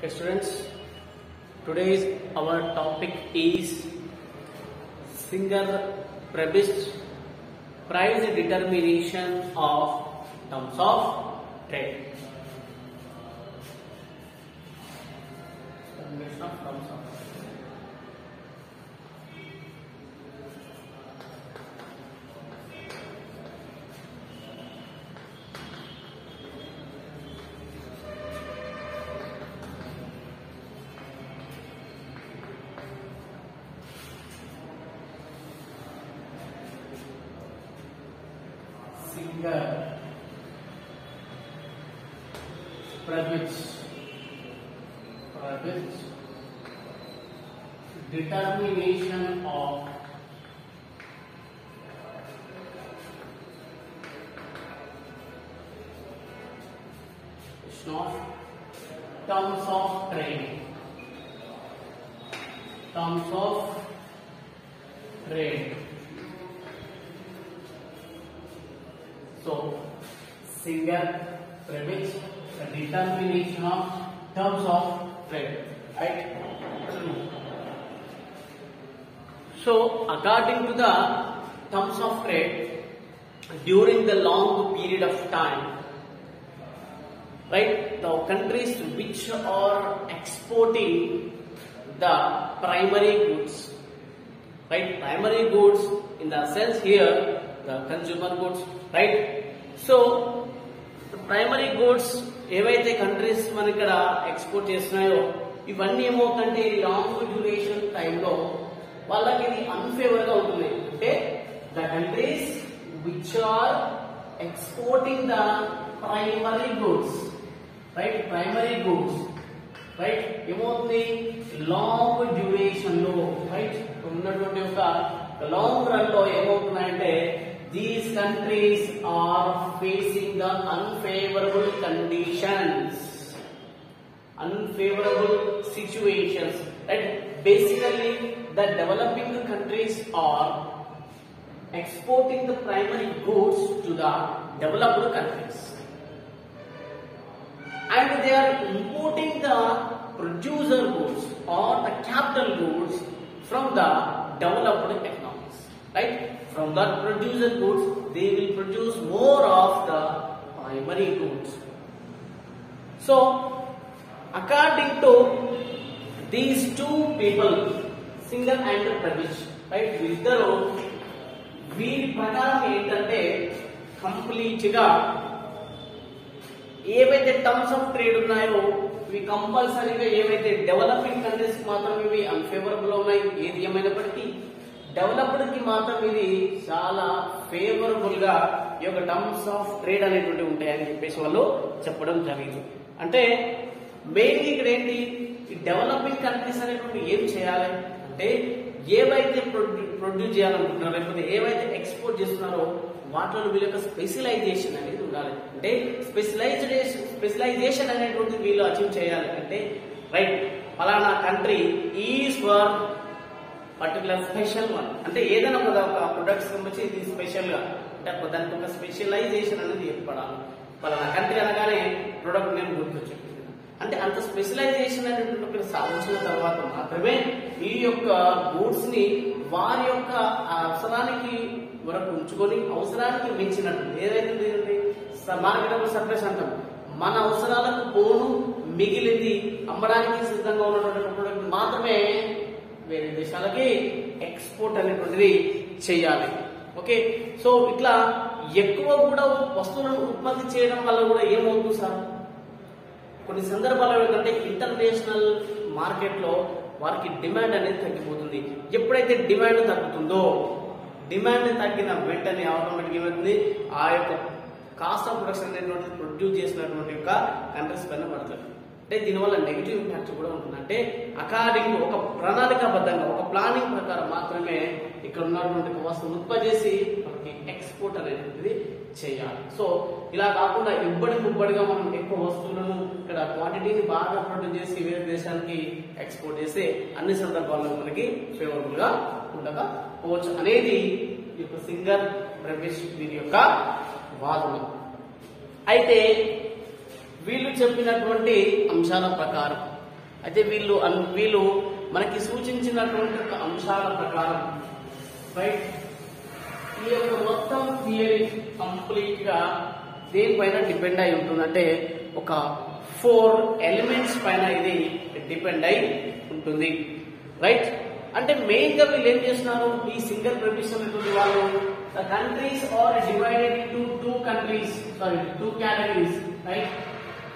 Okay, students, today's our topic is Singer-Prebisch price determination of terms of trade. Determination of terms of trade. Singer-Prebisch determination of terms of trade. Terms of trade. So, Singer-Prebisch determination of terms of trade, right? So, according to the terms of trade, during the long period of time, right, the countries which are exporting the primary goods, right, primary goods in the sense here the consumer goods, right? So the primary goods ఏవైతే countries మన ఇక్కడ export చేస్తున్నాయో ఇవన్నీ ఏమవుతుందంటే long duration టైంలో వాళ్ళకి ఇది unfavour గా ఉంటుంది. అంటే the countries which are exporting the primary goods, right, primary goods, right, ఏమవుతుంది లాంగ్ డ్యూరేషన్ లో, రైట్, ఉన్నటువంటి ఒక లాంగ్ రన్ లో ఏమవుతున్నాయంటే these countries are facing the unfavorable conditions, unfavorable situations, right? Basically the developing countries are exporting the primary goods to the developed countries and they are importing the producer goods or the capital goods from the developed economies, right? From the producer goods, they will produce more of the primary goods. So, according to these two people, Singer and Prebisch, right, వీళ్ళిద్దరూ వీరి ప్రకారం ఏంటంటే complete గా ఏవైతే terms of trade ఉన్నాయో ఇవి కంపల్సరీగా ఏవైతే డెవలపింగ్ కంట్రీస్ మాత్రం ఇవి అన్ఫేవరబుల్ ఉన్నాయి, ఏది ఏమైనప్పటికీ డెవలప్డ్ కి మాత్రం ఇది చాలా ఫేవరబుల్ గా ఈ యొక్క టర్మ్స్ ఆఫ్ ట్రేడ్ అనేటువంటి ఉంటాయని చెప్పేసి వాళ్ళు చెప్పడం జరిగింది. అంటే మెయిన్లీ ఇక్కడ ఏంటి, ఈ డెవలపింగ్ కంట్రీస్ అనేటువంటి ఏం చేయాలి అంటే ఏవైతే ప్రొడ్యూస్ చేయాలనుకుంటున్నారో లేకపోతే ఏవైతే ఎక్స్పోర్ట్ చేస్తున్నారో వాటిలో వీళ్ళ యొక్క స్పెషలైజేషన్ అనేది ఉండాలి. అంటే స్పెషలైజేషన్ అనేటువంటి వీళ్ళు అచీవ్ చేయాలి. అంటే రైట్, ఫలానా country is for particular special one, అంటే ఏదైనా ఒక ప్రొడక్ట్స్ వచ్చి ఇది స్పెషల్ గా, అంటే దానికి ఒక స్పెషలైజేషన్ అనేది ఏర్పడాలి. పలానా కంట్రీ అనగానే ప్రొడక్ట్ నేమ్ గుర్తొచ్చింది, అంటే అంత స్పెషలైజేషన్ అనేటువంటి సాధించిన తర్వాత మాత్రమే ఈ యొక్క గూడ్స్ ని వారి యొక్క అవసరానికి వరకు ఉంచుకొని అవసరానికి మించినట్టు ఏదైతే మార్కెటబుల్ సర్ప్లస్ అంటాం, మన అవసరాలకు పోను మిగిలింది అమ్మడానికి సిద్ధంగా ఉన్నటువంటి ప్రొడక్ట్ మాత్రమే వేరే దేశాలకి ఎక్స్పోర్ట్ అనేటువంటిది చేయాలి. ఓకే, సో ఇట్లా ఎక్కువ కూడా వస్తువులను ఉత్పత్తి చేయడం వల్ల కూడా ఏమవుతుంది సార్, కొన్ని సందర్భాల్లో ఏంటంటే ఇంటర్నేషనల్ మార్కెట్ లో వారికి డిమాండ్ అనేది తగ్గిపోతుంది. ఎప్పుడైతే డిమాండ్ తగ్గుతుందో, డిమాండ్ తగ్గిన వెంటనే ఆటోమేటిక్ ఏమవుతుంది, ఆ యొక్క కాస్ట్ ఆఫ్ ప్రొడక్షన్ అనేటువంటి ప్రొడ్యూస్ చేసినటువంటి యొక్క కంట్రీస్ పైన పడుతుంది. అంటే దీనివల్ల నెగిటివ్ ఇంపాక్ట్ కూడా ఉంటుంది. అంటే అకార్డింగ్ ఒక ప్రణాళికాబద్ధంగా ఒక ప్లానింగ్ ప్రకారం మాత్రమే ఇక్కడ ఉన్నటువంటి వస్తువును ఉత్పత్తి చేసి మనకి ఎక్స్పోర్ట్ అనేటువంటిది చేయాలి. సో ఇలా కాకుండా ముబ్బడిగా మనం ఎక్కువ వస్తువులను ఇక్కడ క్వాంటిటీని బాగా ప్రొడ్యూస్ చేసి వేరే దేశానికి ఎక్స్పోర్ట్ చేస్తే అన్ని సందర్భాల్లో మనకి ఫేవరబుల్ గా ఉండకపోవచ్చు అనేది ఈ యొక్క సింగర్-ప్రెబిష్ వీరి యొక్క వాదన. అయితే వీళ్ళు చెప్పినటువంటి అంశాల ప్రకారం అయితే వీళ్ళు మనకి సూచించినటువంటి అంశాల ప్రకారం రైట్ ఈ యొక్క మొత్తం థియరీ కంప్లీట్ గా దేనిపైన డిపెండ్ అయి ఉంటుందంటే ఒక 4 ఎలిమెంట్స్ పైన ఇది డిపెండ్ అయి ఉంటుంది రైట్. అంటే మెయిన్ గా వీళ్ళు ఏం చేస్తున్నారు, ఈ సింగిల్ ప్రెమిస్ అనేటువంటి వాళ్ళు the countries are divided into 2 categories right.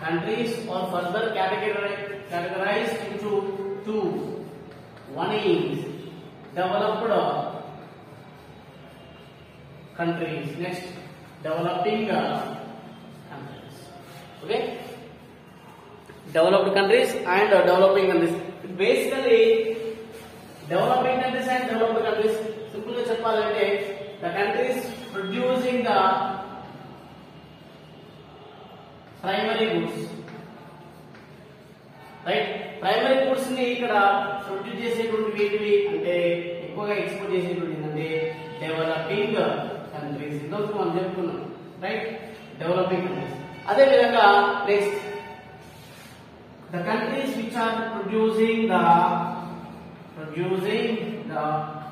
Countries are further categorized into 2. One is developed countries, next developing countries. Okay, developed countries and developing countries. Basically developing countries and developed countries simple ga cheppalante the countries producing the primary goods right. Primary goods ని ఇక్కడ produce చేసేటువంటి వీటివి అంటే ఎక్కువగా export చేసేటువంటి ఏంటంటే developing countries. ఇందులో మనం చెప్పుకున్నాం రైట్, డెవలపింగ్ కంట్రీస్. అదే విధంగా next the countries which are producing the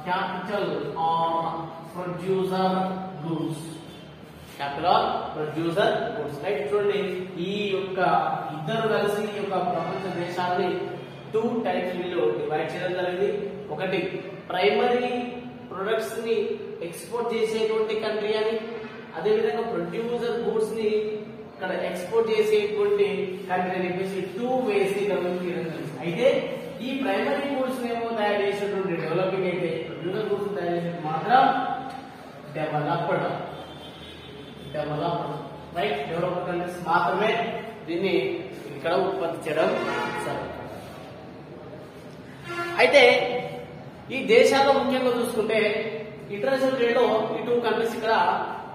capital or producer goods. Capital producer goods right. చూడండి ఈ యొక్క ఇద్దరు కలిసి ఈ యొక్క ప్రపంచ దేశాన్ని 2 types వీళ్ళు డివైడ్ చేయడం జరిగింది. ఒకటి ప్రైమరీ ప్రొడక్ట్స్ ని ఎక్స్పోర్ట్ చేసేటువంటి కంట్రీ అని, అదే విధంగా ప్రొడ్యూసర్ గూడ్స్ ని ఇక్కడ ఎక్స్పోర్ట్ చేసేటువంటి కంట్రీ అని చెప్పేసి 2 ways చేయడం జరిగింది. అయితే ఈ ప్రైమరీ గూడ్స్ ఏమో తయారు చేసేటువంటి డెవలపింగ్ అయితే, ప్రొడ్యూసర్ గూడ్స్ తయారు చేసేది మాత్రం డెవలప్డ్ రైట్. డెవలప్డ్ కంట్రీస్ మాత్రమే దీన్ని ఇక్కడ ఉత్పత్తి చేయడం సరే. అయితే ఈ దేశాల్లో ముఖ్యంగా చూసుకుంటే ఇంటర్నేషనల్ ట్రేడ్ లో ఈ 2 కంట్రీస్ ఇక్కడ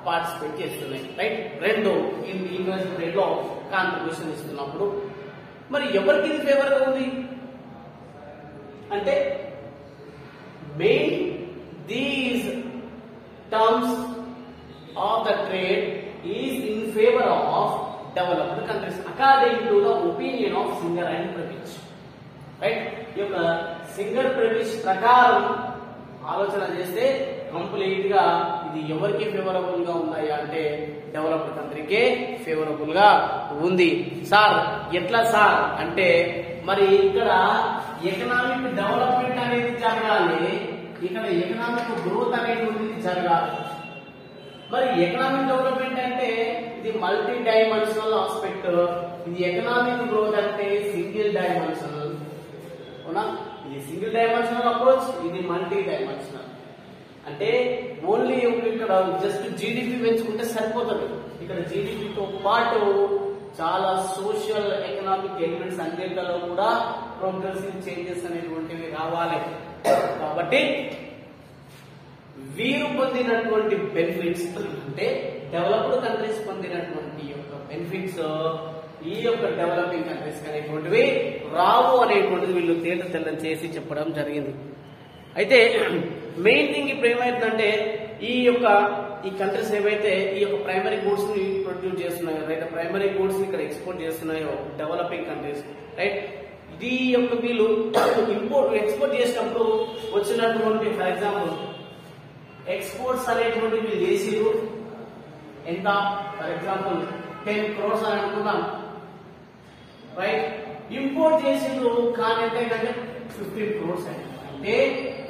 పార్టిసిపేట్ చేస్తున్నాయి రైట్. 2 ఇంటర్నేషనల్ ట్రేడ్ లో కాంట్రిబ్యూషన్ ఇస్తున్నప్పుడు మరి ఎవరికి ఇది ఫేవర్ గా ఉంది అంటే main these terms of the trade is in favor of developed countries according to the opinion of Singer and Prebisch right. ఈ యొక్క సింగర్ ప్రెమిస్ ప్రకారం ఆలోచన చేస్తే కంప్లీట్ గా ఇది ఎవరికి ఫేవరబుల్ గా ఉన్నాయా అంటే డెవలప్డ్ కంట్రీకే ఫేవరబుల్ గా ఉంది. సార్ ఎట్లా సార్ అంటే మరి ఇక్కడ ఎకనామిక్ డెవలప్మెంట్ అనేది జరగాలి, ఇక్కడ ఎకనామిక్ గ్రోత్ అనేటువంటిది జరగాలి. మరి ఎకనామిక్ డెవలప్మెంట్ అంటే ఇది మల్టీ డైమెన్షనల్ ఆస్పెక్ట్, ఇది ఎకనామిక్ గ్రోత్ అంటే సింగిల్ డైమెన్షనల్. అవునా, ఇది సింగిల్ డైమెన్షనల్ అప్రోచ్, ఇది మల్టీ డైమెన్షనల్. అంటే ఓన్లీ ఇక్కడ జస్ట్ జీడిపి పెంచుకుంటే సరిపోతుంది. ఇక్కడ జీడిపితో పాటు చాలా సోషల్ ఎకనామిక్ ఎలిమెంట్స్ అన్నింటిలో కూడా ప్రోగ్రెసివ్ చేంజెస్ అనేటువంటివి రావాలి. కాబట్టి వీరు పొందినటువంటి బెనిఫిట్స్ అంటే డెవలప్డ్ కంట్రీస్ పొందినటువంటి యొక్క బెనిఫిట్స్ ఈ యొక్క డెవలపింగ్ కంట్రీస్ అనేటువంటివి రావు అనేటువంటిది వీళ్ళు తేట తెల్లం చేసి చెప్పడం జరిగింది. అయితే మెయిన్ థింగ్ ఇప్పుడు ఏమైతుందంటే ఈ కంట్రీస్ ఏవైతే ఈ యొక్క ప్రైమరీ గూడ్స్ ని ప్రొడ్యూస్ చేస్తున్నాయో రైట్, ప్రైమరీ గూడ్స్ ని ఇక్కడ ఎక్స్పోర్ట్ చేస్తున్నాయో డెవలపింగ్ కంట్రీస్ రైట్, ఇది యొక్క వీళ్ళు ఎక్స్పోర్ట్ చేసినప్పుడు వచ్చినటువంటి ఫర్ ఎగ్జాంపుల్ ఎక్స్పోర్ట్స్ అనేటువంటి వీళ్ళు చేసిరు ఎంత, ఫర్ ఎగ్జాంపుల్ 10 crores అని అనుకున్నాం రైట్. ఇంపోర్ట్ చేసిరు కానీ అంటే 15 crores అంటే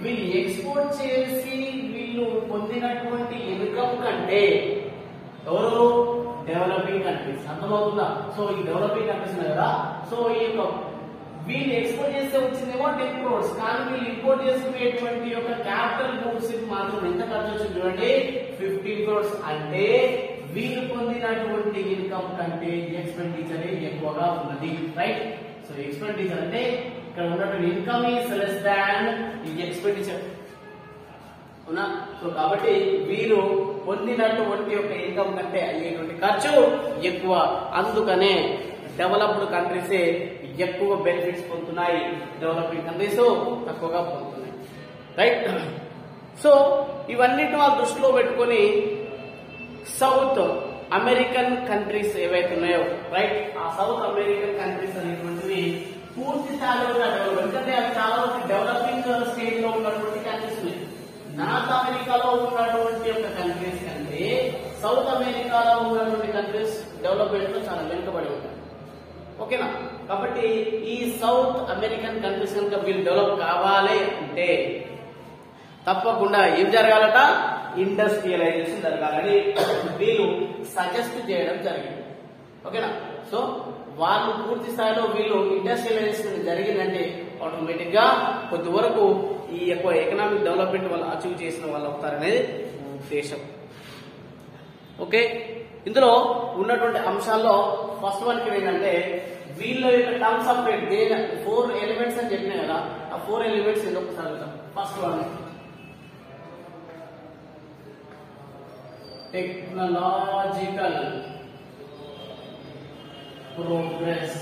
వీళ్ళు ఎక్స్పోర్ట్ చేసి వీళ్ళు పొందినటువంటి ఇన్కమ్ కంటే ఎవరు డెవలపింగ్ కంట్రీస్. అర్థమవుతుందా? సో ఈ డెవలపింగ్ కంట్రీస్ కదా, సో ఈ యొక్క వీళ్ళు ఎక్స్పోర్ట్ చేస్తే వచ్చిందేమో 10 crores, కానీ వీళ్ళు ఇంపోర్ట్ చేసుకునేటువంటి యొక్క క్యాపిటల్ గూడ్స్ మాత్రం ఎంత ఖర్చు వచ్చింది చూడండి 15 crores. అంటే వీళ్ళు పొందినటువంటి ఇన్కమ్ కంటే ఎక్స్పెండిచర్ ఎక్కువగా ఉన్నది రైట్. సో ఎక్స్పెండిచర్ అంటే ఇక్కడ ఉన్నటువంటి ఇన్కమ్ ఈస్ లెస్ దాన్ ఈ ఎక్స్పెండిచర్. అవునా? సో కాబట్టి వీరు పొందినటువంటి యొక్క ఇన్కమ్ కంటే అయ్యేటువంటి ఖర్చు ఎక్కువ. అందుకనే డెవలప్డ్ కంట్రీస్ ఎక్కువ బెనిఫిట్స్ పొందుతున్నాయి, డెవలపింగ్ కంట్రీస్ తక్కువగా పొందుతున్నాయి రైట్. సో ఇవన్నిటి వాళ్ళు దృష్టిలో పెట్టుకొని సౌత్ అమెరికన్ కంట్రీస్ ఏవైతే ఉన్నాయో రైట్, ఆ సౌత్ అమెరికన్ కంట్రీస్ అనేటువంటివి పూర్తి స్థాయిలో డెవలప్మెంట్ లో చాలా వెనుకబడి ఉంటాయి. ఓకేనా? కాబట్టి ఈ సౌత్ అమెరికన్ కంట్రీస్ కనుక వీళ్ళు డెవలప్ కావాలి అంటే తప్పకుండా ఏం జరగాలట, ఇండస్ట్రియలైజేషన్ జరగాలని వీళ్ళు సజెస్ట్ చేయడం జరిగింది. ఓకేనా? సో వాళ్ళు పూర్తి స్థాయిలో వీళ్ళు ఇండస్ట్రియలైజేషన్ జరిగిందంటే ఆటోమేటిక్ గా కొద్ది వరకు ఈ ఎక్కువ ఎకనామిక్ డెవలప్మెంట్ వాళ్ళు అచీవ్ చేసిన వాళ్ళు అవుతారనేది ఉద్దేశం. ఓకే, ఇందులో ఉన్నటువంటి అంశాల్లో ఫస్ట్ వన్ ఏంటంటే వీళ్ళ యొక్క టర్మ్స్ ఆఫ్ ట్రేడ్ 4 ఎలిమెంట్స్ అని చెప్పినా కదా, ఆ 4 ఎలిమెంట్స్ ఏదో ఒకసారి first one technological progress.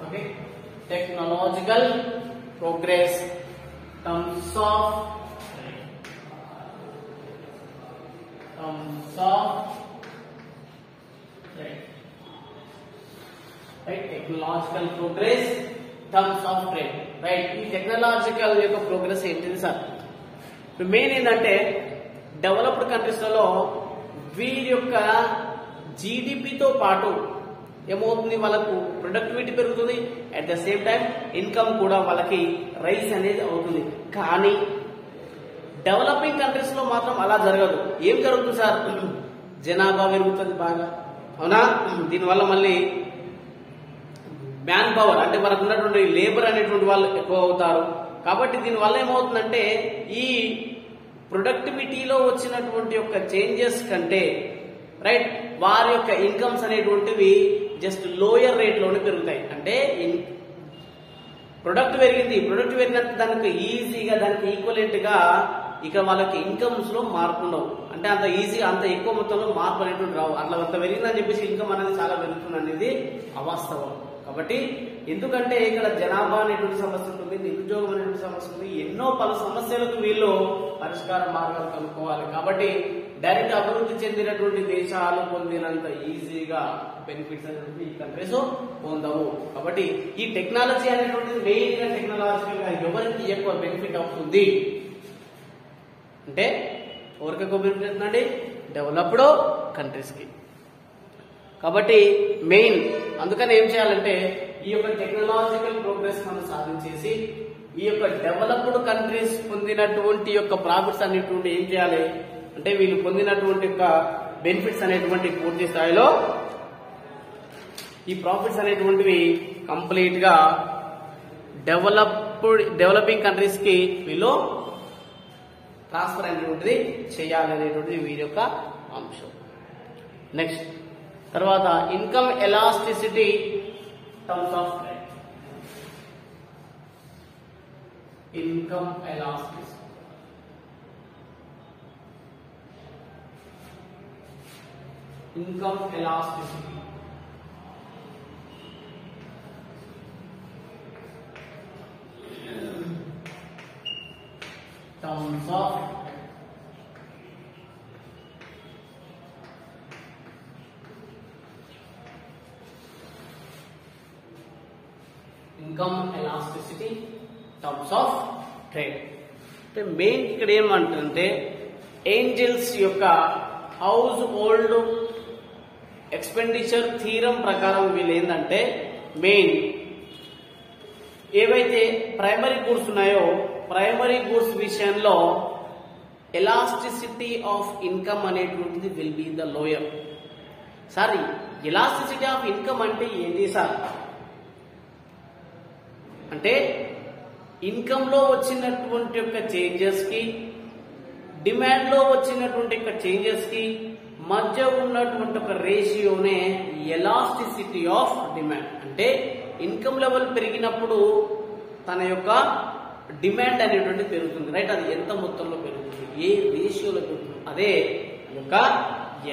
Okay, technological progress terms of technological progress terms of trade. Right, ఈ టెక్నాలజికల్ యొక్క ప్రోగ్రెస్ ఏంటిది సార్? మెయిన్ ఏంటంటే డెవలప్డ్ కంట్రీస్ లలో వీరి యొక్క జీడిపితో పాటు ఏమవుతుంది, వాళ్ళకు ప్రొడక్టివిటీ పెరుగుతుంది, at the same time income కూడా వాళ్ళకి రైజ్ అనేది అవుతుంది. కానీ డెవలపింగ్ కంట్రీస్ లో మాత్రం అలా జరగదు. ఏం జరుగుతుంది సార్? జనాభా పెరుగుతుంది బాగా, అవునా? దీనివల్ల మళ్ళీ మ్యాన్ పవర్ అంటే మనకు ఉన్నటువంటి లేబర్ అనేటువంటి వాళ్ళు ఎక్కువ అవుతారు. కాబట్టి దీనివల్ల ఏమవుతుందంటే ఈ ప్రొడక్టివిటీలో వచ్చినటువంటి యొక్క చేంజెస్ కంటే రైట్ వారి యొక్క ఇన్కమ్స్ అనేటువంటివి జస్ట్ లోయర్ రేట్ లోనే పెరుగుతాయి. అంటే ప్రొడక్ట్ పెరిగినట్టు దానికి ఈజీగా దానికి ఈక్వలెంట్ గా ఇక వాళ్ళకి ఇన్కమ్స్ లో మార్పు ఉండవు. అంటే అంత ఈజీగా అంత ఎక్కువ మొత్తంలో మార్పు అనేటువంటి రావు. అట్లా అంత పెరిగిందని చెప్పేసి ఇన్కమ్ అనేది చాలా పెరుగుతుంది అనేది అవాస్తవం. కాబట్టి ఎందుకంటే ఇక్కడ జనాభా అనేటువంటి సమస్య ఉంటుంది, నిరుద్యోగం అనేటువంటి సమస్య ఉంది, ఎన్నో పలు సమస్యలకు వీళ్ళు పరిష్కార మార్గాలు కనుక్కోవాలి. కాబట్టి డైరెక్ట్ అభివృద్ధి చెందినటువంటి దేశాలు పొందినంత ఈజీగా బెనిఫిట్స్ అనేటువంటి ఈ కంట్రీస్ పొందవు. కాబట్టి ఈ టెక్నాలజీ అనేటువంటిది మెయిన్ గా టెక్నాలజికల్ గా ఎవరికి ఎక్కువ బెనిఫిట్ అవుతుంది అంటే ఎవరికి ఎక్కువ బెనిఫిట్ అవుతుందండి? డెవలప్డ్ కంట్రీస్ కి. కాబట్టి మెయిన్ అందుకని ఏం చేయాలంటే ఈ యొక్క టెక్నాలజికల్ ప్రోగ్రెస్ మనం సాధించేసి ఈ యొక్క డెవలప్డ్ కంట్రీస్ పొందినటువంటి యొక్క ప్రాఫిట్స్ అనేటువంటి ఏం చేయాలి అంటే వీళ్ళు పొందినటువంటి యొక్క బెనిఫిట్స్ అనేటువంటి పూర్తి స్థాయిలో ఈ ప్రాఫిట్స్ అనేటువంటివి కంప్లీట్ గా డెవలపింగ్ కంట్రీస్ కి వీళ్ళు ట్రాన్స్ఫర్ అనేటువంటిది చేయాలనేటువంటిది వీరి యొక్క అంశం. నెక్స్ట్ తర్వాత income elasticity terms of trade. Income elasticity terms of income elasticity terms of trade. అంటే మెయిన్ ఇక్కడ ఏమంటే ఏంజల్స్ యొక్క హౌస్ హోల్డ్ ఎక్స్పెండిచర్ థీరం ప్రకారం వీళ్ళు ఏంటంటే మెయిన్ ఏవైతే ప్రైమరీ గూడ్స్ ఉన్నాయో ప్రైమరీ గూడ్స్ విషయంలో ఎలాస్టిసిటీ ఆఫ్ ఇన్కమ్ అనేటువంటిది will be the lower. Sorry, elasticity of income అంటే ఏంటి సార్ అంటే ఇన్కమ్ లో వచ్చినటువంటి యొక్క చేంజెస్ కి డిమాండ్ లో వచ్చినటువంటి యొక్క చేంజెస్ కి మధ్య ఉన్నటువంటి ఒక రేషియోనే ఎలాస్టిసిటీ ఆఫ్ డిమాండ్. అంటే ఇన్కమ్ లెవెల్ పెరిగినప్పుడు తన యొక్క డిమాండ్ అనేటువంటి పెరుగుతుంది. రైట్, అది ఎంత మొత్తంలో పెరుగుతుంది, ఏ రేషియోలో పెరుగుతుంది, అదే యొక్క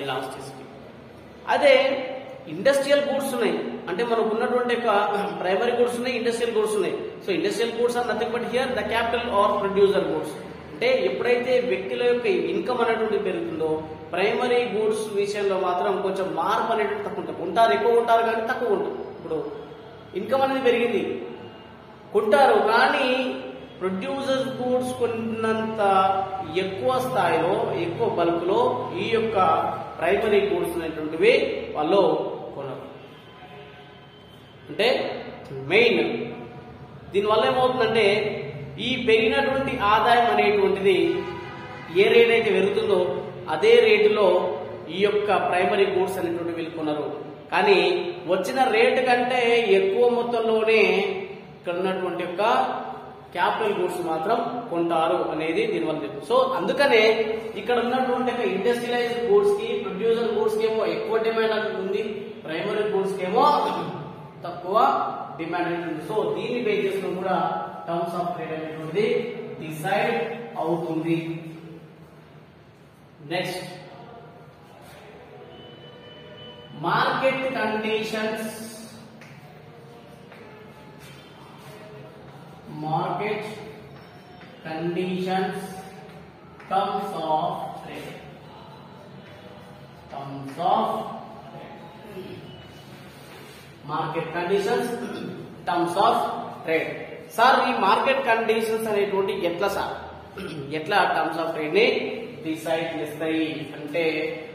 ఎలాస్టిసిటీ. అదే ఇండస్ట్రియల్ గూడ్స్ ఉన్నాయి అంటే మనకు ఉన్నటువంటి ప్రైమరీ గూడ్స్ ఉన్నాయి, ఇండస్ట్రియల్ గూడ్స్ ఉన్నాయి. So industrial goods are nothing but here the capital or producer goods. అంటే ఎప్పుడైతే వ్యక్తుల యొక్క ఇన్కమ్ అనేటువంటి పెరుగుతుందో ప్రైమరీ గూడ్స్ విషయంలో మాత్రం కొంచెం మార్పు అనేటువంటి తక్కువ ఉంటారు, ఎక్కువ ఉంటారు కానీ తక్కువ ఉంటారు. ఇప్పుడు ఇన్కమ్ అనేది పెరిగింది, కొంటారు కానీ ప్రొడ్యూసర్స్ గూడ్స్ కొన్నంత ఎక్కువ స్థాయిలో ఎక్కువ బల్క్ లో ఈ యొక్క ప్రైమరీ గూడ్స్ అనేటువంటివి వాళ్ళు కొనరు. అంటే మెయిన్ దీనివల్ల ఏమవుతుందంటే ఈ పెరిగినటువంటి ఆదాయం అనేటువంటిది ఏ రేట్ అయితే పెరుగుతుందో అదే రేటులో ఈ యొక్క ప్రైమరీ గూడ్స్ అనేటువంటి వీళ్ళు కొనరు. కానీ వచ్చిన రేటు కంటే ఎక్కువ మొత్తంలోనే ఇక్కడ ఉన్నటువంటి యొక్క క్యాపిటల్ గూడ్స్ మాత్రం కొంటారు అనేది దీనివల్ల చెప్తుంది. సో అందుకనే ఇక్కడ ఉన్నటువంటి ఇండస్ట్రియలైజ్డ్ గూడ్స్ కి ప్రొడ్యూసర్ గూడ్స్ కి ఏమో ఎక్కువ డిమాండ్ ఉంది, ప్రైమరీ గూడ్స్ కి ఏమో తక్కువ డిమాండ్ ఉంటుంది. సో దీన్ని బేస్ చేసుకుని కూడా టర్మ్స్ ఆఫ్ ట్రేడ్ అనేటువంటిది డిసైడ్ అవుతుంది. Next market conditions. Market conditions, terms of trade. Terms of trade. Market conditions, terms of trade. Sir ఈ మార్కెట్ కండిషన్స్ అనేటువంటి ఎట్లా సార్ ఎట్లా టర్మ్స్ ఆఫ్ ట్రేడ్ ని డిసైడ్ చేస్తాయి అంటే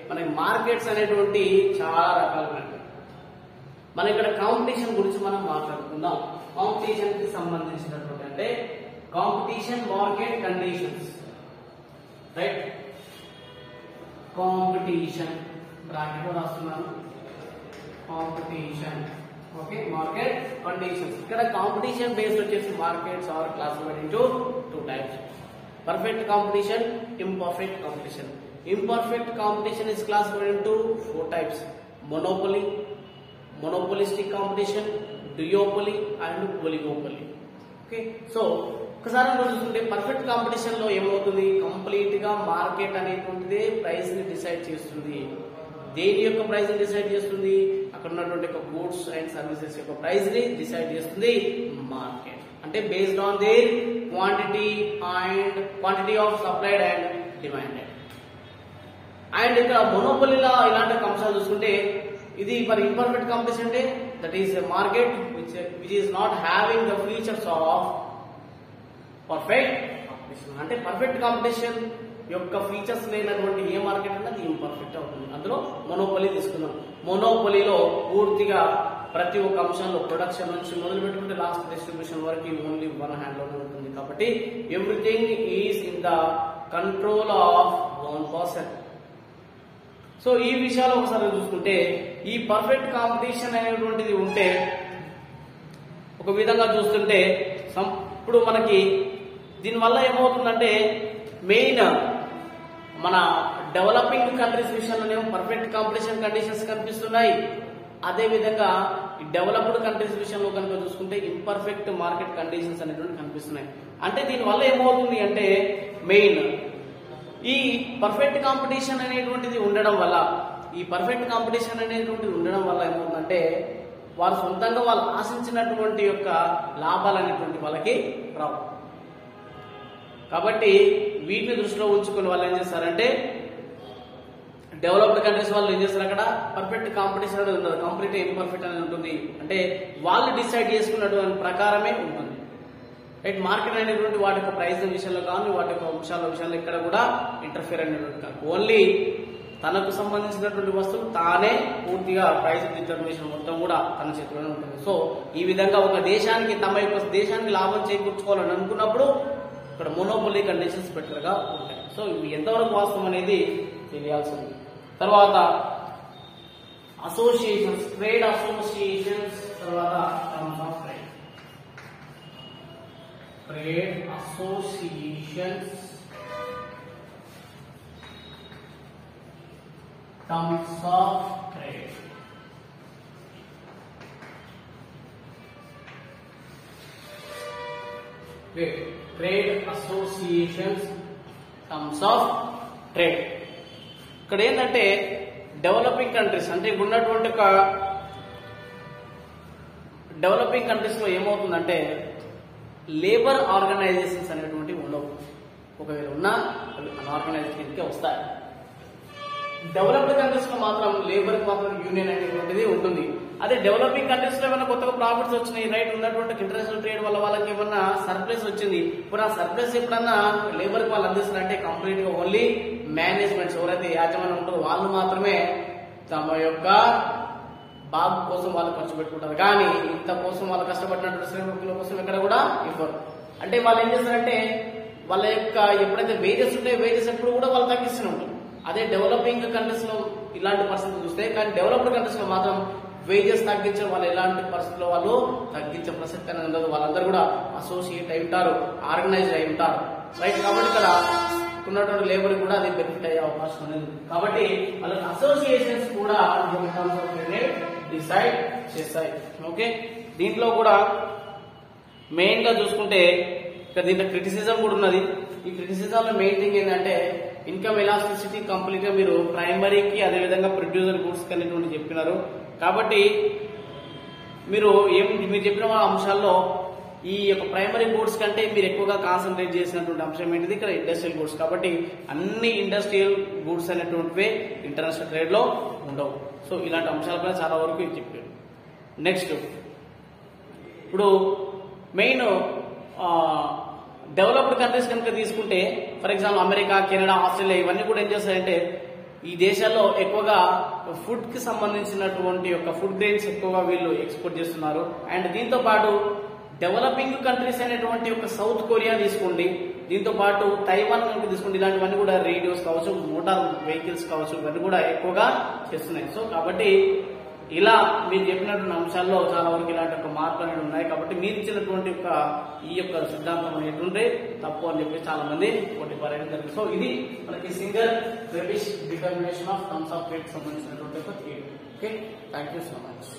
మనకి మార్కెట్స్ అనేటువంటి చాలా రకాలు ఉన్నాయి. మనం ఇక్కడ కాంపిటీషన్ గురించి మనం మాట్లాడుకుందాం. కాంపిటీషన్ కి సంబంధించినటువంటి అంటే competition market conditions, right? Competition bracket లో రాస్తున్నాను, కాంపిటీషన్, ఓకే. Market conditions. ఇక్కడ కాంపిటీషన్ బేస్డ్ వచ్చేసి markets are classified into two types: perfect competition, imperfect competition. Imperfect competition is classified into four types: monopoly, monopolistic competition, duopoly and oligopoly. Okay. So ఒకసారి చూసుకుంటే perfect competition లో ఏమవుతుంది, complete గా market అనేటువంటిది price ని decide చేస్తుంది. దేని యొక్క ప్రైస్ ని డిసైడ్ చేస్తుంది? అక్కడ ఉన్నటువంటి గూడ్స్ అండ్ సర్వీసెస్ యొక్క ప్రైస్ ని డిసైడ్ చేస్తుంది మార్కెట్. అంటే based on their quantity of supplied and demanded. And ఇక్కడ మొనోపోలీలో ఇలాంటి అంశాలు చూసుకుంటే ఇది మరి ఇంపర్ఫెక్ట్ కాంపిటీషన్ అంటే that is a market which is not having the features of perfect competition. అంటే పర్ఫెక్ట్ కాంపిటీషన్ యొక్క ఫీచర్స్ లేనటువంటి ఏ మార్కెట్ అంటే అది ఇంపర్ఫెక్ట్ అవుతుంది. అందులో మొనోపోలీ తీసుకున్నాం. మొనోపోలీలో పూర్తిగా ప్రతి ఒక్క అంశంలో ప్రొడక్షన్ నుంచి మొదలు పెట్టుకుంటే లాస్ట్ డిస్ట్రిబ్యూషన్ వరకు ఓన్లీ వన్ హ్యాండ్ లోనే ఉంటుంది. కాబట్టి everything is in the control of one person. So ఈ విషయాలు ఒకసారి చూసుకుంటే ఈ పర్ఫెక్ట్ కాంపిటీషన్ అనేటువంటిది ఉంటే ఒక విధంగా చూస్తుంటే ఇప్పుడు మనకి దీనివల్ల ఏమవుతుందంటే మెయిన్ మన డెవలపింగ్ కంట్రీస్ విషయంలోనేమో పర్ఫెక్ట్ కాంపిటీషన్ కండిషన్స్ కనిపిస్తున్నాయి. అదే విధంగా ఈ డెవలప్డ్ కంట్రీస్ విషయంలో కనుక చూసుకుంటే ఇంపర్ఫెక్ట్ మార్కెట్ కండిషన్స్ అనేటువంటి కనిపిస్తున్నాయి. అంటే దీనివల్ల ఏమవుతుంది అంటే మెయిన్ ఈ పర్ఫెక్ట్ కాంపిటీషన్ అనేటువంటిది ఉండడం వల్ల ఏమవుతుందంటే వారు సొంతంగా వాళ్ళు ఆశించినటువంటి యొక్క లాభాలు అనేటువంటి వాళ్ళకి రావు. కాబట్టి వీటిని దృష్టిలో ఉంచుకుని వాళ్ళు ఏం చేస్తారంటే డెవలప్డ్ కంట్రీస్ వాళ్ళు ఏం చేస్తారు, అక్కడ పర్ఫెక్ట్ కాంపిటీషన్ అనేది ఉండదు, కంప్లీట్ ఇంపర్ఫెక్ట్ అనేది ఉంటుంది. అంటే వాళ్ళు డిసైడ్ చేసుకున్నటువంటి ప్రకారమే ఉంటుంది. రైట్? మార్కెట్ అనేటువంటి వాటి యొక్క ప్రైస్ విషయంలో కానీ వాటి యొక్క అంశాల విషయంలో ఇక్కడ కూడా ఇంటర్ఫియర్ అనేటువంటి కాదు. ఓన్లీ తనకు సంబంధించినటువంటి వస్తువులు తానే పూర్తిగా ప్రైస్ డిటర్మినేషన్ మొత్తం కూడా తన చేతిలోనే ఉంటుంది. సో ఈ విధంగా ఒక దేశానికి తమ యొక్క దేశానికి లాభం చేకూర్చుకోవాలని అనుకున్నప్పుడు ఇక్కడ మోనోపోలీ కండిషన్స్ బెటర్ గా ఉంటాయి. సో ఇవి ఎంతవరకు వాస్తవం అనేది తెలియాల్సి ఉంది. తర్వాత అసోసియేషన్స్, ట్రేడ్ అసోసియేషన్స్, తర్వాత terms of trade. Trade associations, terms of trade. Trade associations, terms of trade. ఇక్కడ ఏంటంటే డెవలపింగ్ కంట్రీస్ అంటే ఉన్నటువంటి ఒక డెవలపింగ్ కంట్రీస్ లో ఏమవుతుందంటే లేబర్ ఆర్గనైజేషన్స్ అనేటువంటి ఉండవు. ఒకవేళ ఉన్నా అవి అన్ఆర్గనైజ్డ్ కిందకే వస్తాయి. డెవలప్డ్ కంట్రీస్ లో మాత్రం లేబర్ కి మాత్రం యూనియన్ అనేటువంటిది ఉంటుంది. అదే డెవలపింగ్ కంట్రీస్ లో ఏమైనా కొత్తగా ప్రాఫిట్స్ వచ్చినాయి, రైట్, ఉన్నటువంటి ఇంటర్నేషనల్ ట్రేడ్ వల్ల వాళ్ళకి ఏమన్నా సర్ప్లస్ వచ్చింది, ఇప్పుడు ఆ సర్ప్లస్ ఎప్పుడన్నా లేబర్ కి వాళ్ళు అందిస్తారంటే కంప్లీట్ గా ఓన్లీ మేనేజ్మెంట్స్ ఎవరైతే యాజమాన్యం ఉంటారో వాళ్ళు మాత్రమే తమ యొక్క బాగు కోసం వాళ్ళు ఖర్చు పెట్టుకుంటారు. కానీ ఇంత కోసం వాళ్ళు కష్టపడినటువంటి శ్రమికుల కోసం ఎక్కడ కూడా ఇవ్వరు. అంటే వాళ్ళు ఏం చేస్తారంటే వాళ్ళ యొక్క ఎప్పుడైతే వేజెస్ ఉంటాయో వేజెస్ ఎప్పుడు కూడా వాళ్ళు తగ్గిస్తూనే ఉంటారు. అదే డెవలపింగ్ కంట్రీస్ లో ఇలాంటి పరిస్థితులు చూస్తే, కానీ డెవలప్డ్ కంట్రీస్ లో మాత్రం వేజెస్ తగ్గించే వాళ్ళు ఎలాంటి పరిస్థితుల్లో వాళ్ళు తగ్గించే ప్రసక్తి అనేది ఉండదు. వాళ్ళందరూ కూడా అసోసియేట్ అయి ఉంటారు, ఆర్గనైజ్ అయి ఉంటారు, రైట్. కాబట్టి ఇక్కడ ఉన్నటువంటి లేబర్ కూడా అది బెనిఫిట్ అయ్యే అవకాశం అనేది. కాబట్టి వాళ్ళ అసోసియేషన్స్ కూడా డిసైడ్ చేస్తాయి. ఓకే, దీంట్లో కూడా మెయిన్ గా చూసుకుంటే ఇక్కడ దీంట్లో క్రిటిసిజం కూడా ఉన్నది. ఈ క్రిటిసిజం లో మెయిన్ థింగ్ ఏంటంటే ఇన్కమ్ ఎలాస్టిసిటీ కంప్లీట్ గా మీరు ప్రైమరీకి అదేవిధంగా ప్రొడ్యూసర్ గూడ్స్ కి అనేటువంటి చెప్పినారు. కాబట్టి మీరు చెప్పిన అంశాల్లో ఈ యొక్క ప్రైమరీ గూడ్స్ కంటే మీరు ఎక్కువగా కాన్సన్ట్రేట్ చేసినటువంటి అంశం ఏంటిది ఇక్కడ ఇండస్ట్రియల్ గూడ్స్. కాబట్టి అన్ని ఇండస్ట్రియల్ గూడ్స్ అనేటువంటివి ఇంటర్నేషనల్ ట్రేడ్ లో ఉండవు. సో ఇలాంటి అంశాలపై చాలా వరకు చెప్పారు. నెక్స్ట్ ఇప్పుడు మెయిన్ డెవలప్డ్ కంట్రీస్ కనుక తీసుకుంటే, for example America, Canada, Australia ఇవన్నీ కూడా ఏం చేస్తాయంటే ఈ దేశాల్లో ఎక్కువగా ఫుడ్ కి సంబంధించినటువంటి యొక్క ఫుడ్ గ్రెయిన్స్ ఎక్కువగా వీళ్ళు ఎక్స్పోర్ట్ చేస్తున్నారు. అండ్ దీంతో పాటు డెవలపింగ్ కంట్రీస్ అనేటువంటి ఒక సౌత్ కొరియా తీసుకోండి, దీంతో పాటు తైవాన్ కనుక తీసుకోండి, ఇలాంటివన్నీ కూడా రేడియోస్ కావచ్చు, మోటార్ వెహికల్స్ కావచ్చు, ఇవన్నీ కూడా ఎక్కువగా చేస్తున్నాయి. సో కాబట్టి ఇలా మీరు చెప్పినటువంటి అంశాల్లో చాలా వరకు ఇలాంటి ఒక మార్పులు అనేవి ఉన్నాయి. కాబట్టి మీరు ఇచ్చినటువంటి ఈ యొక్క సిద్ధాంతం అనేటువంటి తప్పు అని చెప్పి చాలా మంది కొట్టిపారేయడం జరిగింది. సో ఇది మనకి single credit determination of terms of trade సంబంధించినటువంటి ఒక theory. Okay, thank you so much.